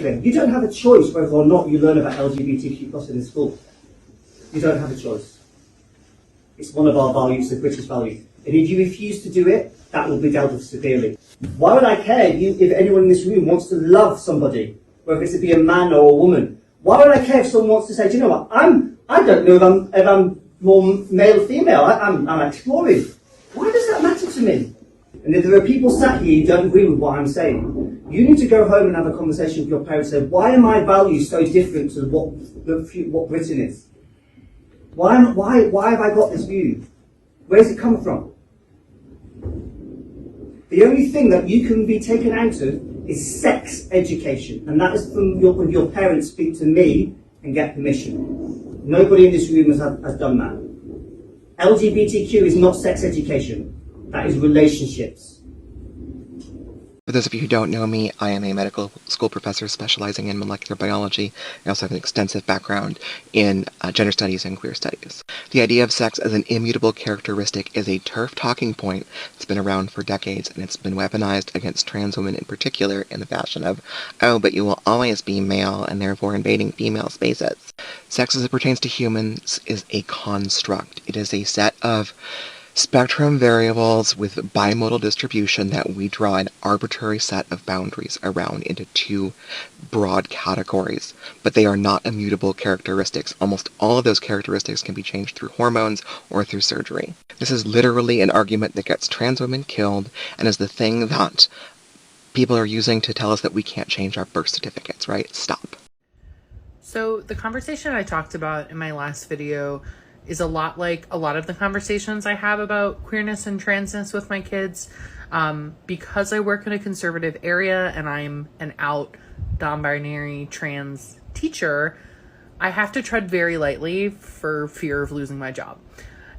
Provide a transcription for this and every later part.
then. You don't have a choice whether or not you learn about LGBTQ plus in school. You don't have a choice. It's one of our values, the British value. And if you refuse to do it, that will be dealt with severely. Why would I care if anyone in this room wants to love somebody, whether it's to be a man or a woman? Why would I care if someone wants to say, do you know what, I don't know if I'm more male or female, I'm exploring. Why does that matter to me? And if there are people sat here who don't agree with what I'm saying, you need to go home and have a conversation with your parents and say, why are my values so different to what Britain is? Why have I got this view? Where's it come from? The only thing that you can be taken out of is sex education, and that is from when your parents speak to me and get permission. Nobody in this room has done that. LGBTQ is not sex education. That is relationships. For those of you who don't know me, I am a medical school professor specializing in molecular biology. I also have an extensive background in gender studies and queer studies. The idea of sex as an immutable characteristic is a turf talking point that's been around for decades, and it's been weaponized against trans women in particular in the fashion of, oh, but you will always be male and therefore invading female spaces. Sex as it pertains to humans is a construct. It is a set of spectrum variables with bimodal distribution that we draw an arbitrary set of boundaries around into two broad categories, but they are not immutable characteristics. Almost all of those characteristics can be changed through hormones or through surgery. This is literally an argument that gets trans women killed and is the thing that people are using to tell us that we can't change our birth certificates, right? Stop. So the conversation I talked about in my last video is a lot like a lot of the conversations I have about queerness and transness with my kids. Because I work in a conservative area and I'm an out non-binary trans teacher, I have to tread very lightly for fear of losing my job.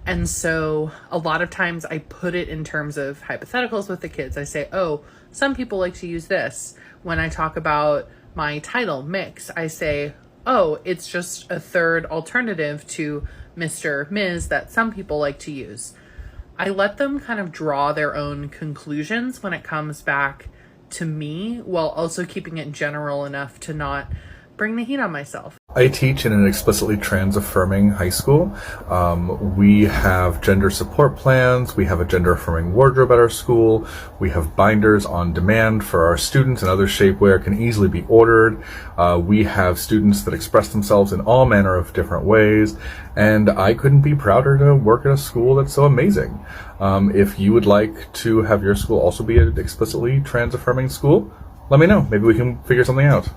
And so a lot of times I put it in terms of hypotheticals with the kids. I say, oh, some people like to use this. When I talk about my title, mix, I say, oh, it's just a third alternative to Mr., Ms. that some people like to use. I let them kind of draw their own conclusions when it comes back to me, while also keeping it general enough to not bring the heat on myself. I teach in an explicitly trans-affirming high school. We have gender support plans. We have a gender-affirming wardrobe at our school. We have binders on demand for our students, and other shapewear can easily be ordered. We have students that express themselves in all manner of different ways, and I couldn't be prouder to work at a school that's so amazing. If you would like to have your school also be an explicitly trans-affirming school, let me know. Maybe we can figure something out.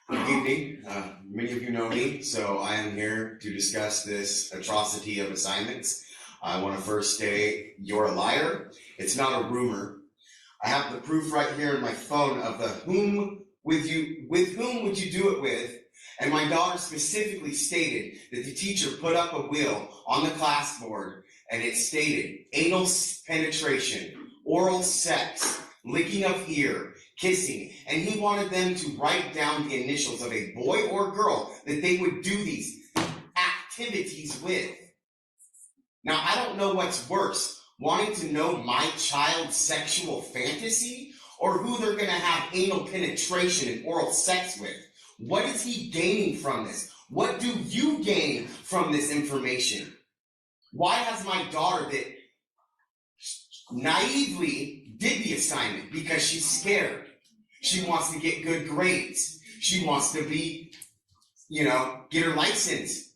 Good evening. Many of you know me, so I am here to discuss this atrocity of assignments. I want to first say you're a liar. It's not a rumor. I have the proof right here in my phone of the with whom would you do it with? And my daughter specifically stated that the teacher put up a wheel on the classboard and it stated anal penetration, oral sex, licking of ear, kissing, and he wanted them to write down the initials of a boy or girl that they would do these activities with. Now, I don't know what's worse, wanting to know my child's sexual fantasy or who they're going to have anal penetration and oral sex with. What is he gaining from this? What do you gain from this information? Why has my daughter that naively did the assignment? Because she's scared. She wants to get good grades. She wants to be, get her license.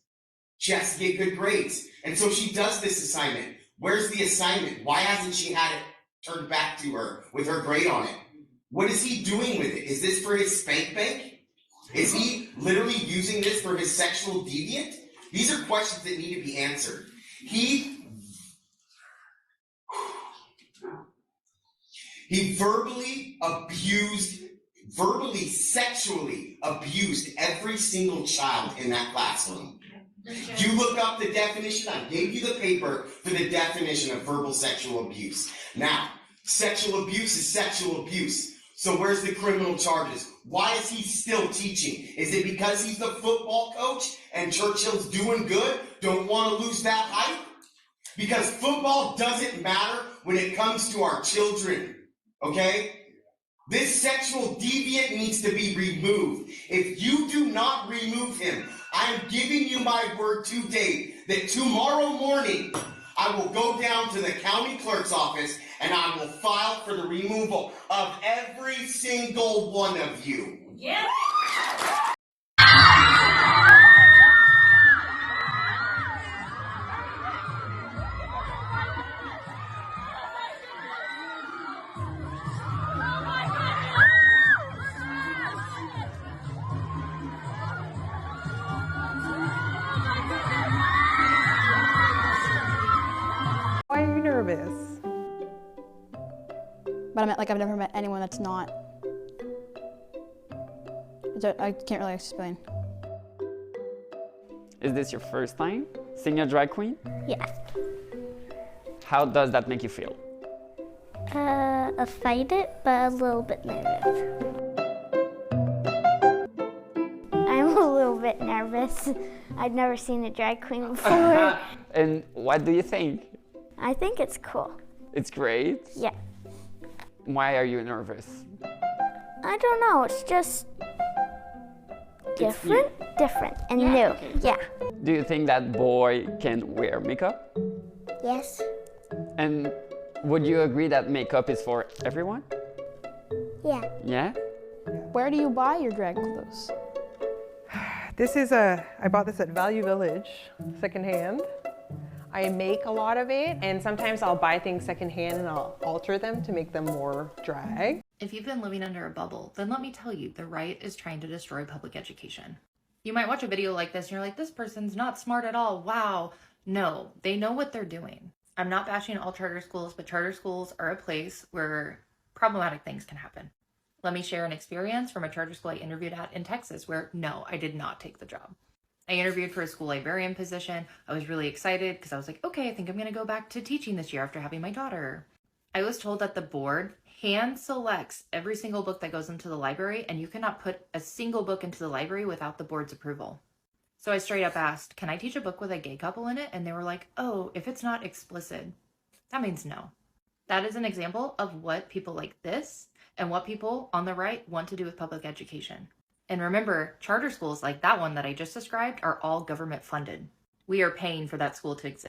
She has to get good grades. And so she does this assignment. Where's the assignment? Why hasn't she had it turned back to her with her grade on it? What is he doing with it? Is this for his spank bank? Is he literally using this for his sexual deviant? These are questions that need to be answered. He sexually abused every single child in that classroom. You look up the definition. I gave you the paper for the definition of verbal sexual abuse. Now, sexual abuse is sexual abuse. So where's the criminal charges? Why is he still teaching? Is it because he's the football coach and Churchill's doing good? Don't want to lose that hype? Because football doesn't matter when it comes to our children, okay? This sexual deviant needs to be removed. If you do not remove him, I am giving you my word today that tomorrow morning I will go down to the county clerk's office and I will file for the removal of every single one of you. Yeah. Why are you nervous? But I meant, like, I've never met anyone that's not. I can't really explain. Is this your first time seeing a drag queen? Yes. How does that make you feel? Excited, but a little bit nervous. I'm a little bit nervous. I've never seen a drag queen before. And what do you think? I think it's cool. It's great. Yeah. Why are you nervous? I don't know, it's just different, and new. Okay. Yeah. Do you think that boy can wear makeup? Yes. And would you agree that makeup is for everyone? Yeah. Yeah? Where do you buy your drag clothes? I bought this at Value Village, secondhand. I make a lot of it, and sometimes I'll buy things secondhand and I'll alter them to make them more drag. If you've been living under a bubble, then let me tell you, the right is trying to destroy public education. You might watch a video like this and you're like, this person's not smart at all. Wow. No, they know what they're doing. I'm not bashing all charter schools, but charter schools are a place where problematic things can happen. Let me share an experience from a charter school I interviewed at in Texas where no, I did not take the job. I interviewed for a school librarian position. I was really excited because I was like, okay, I think I'm going to go back to teaching this year after having my daughter. I was told that the board hand selects every single book that goes into the library, and you cannot put a single book into the library without the board's approval. So I straight up asked, can I teach a book with a gay couple in it? And they were like, oh, if it's not explicit, that means no. That is an example of what people like this and what people on the right want to do with public education. And remember, charter schools like that one that I just described are all government funded. We are paying for that school to exist.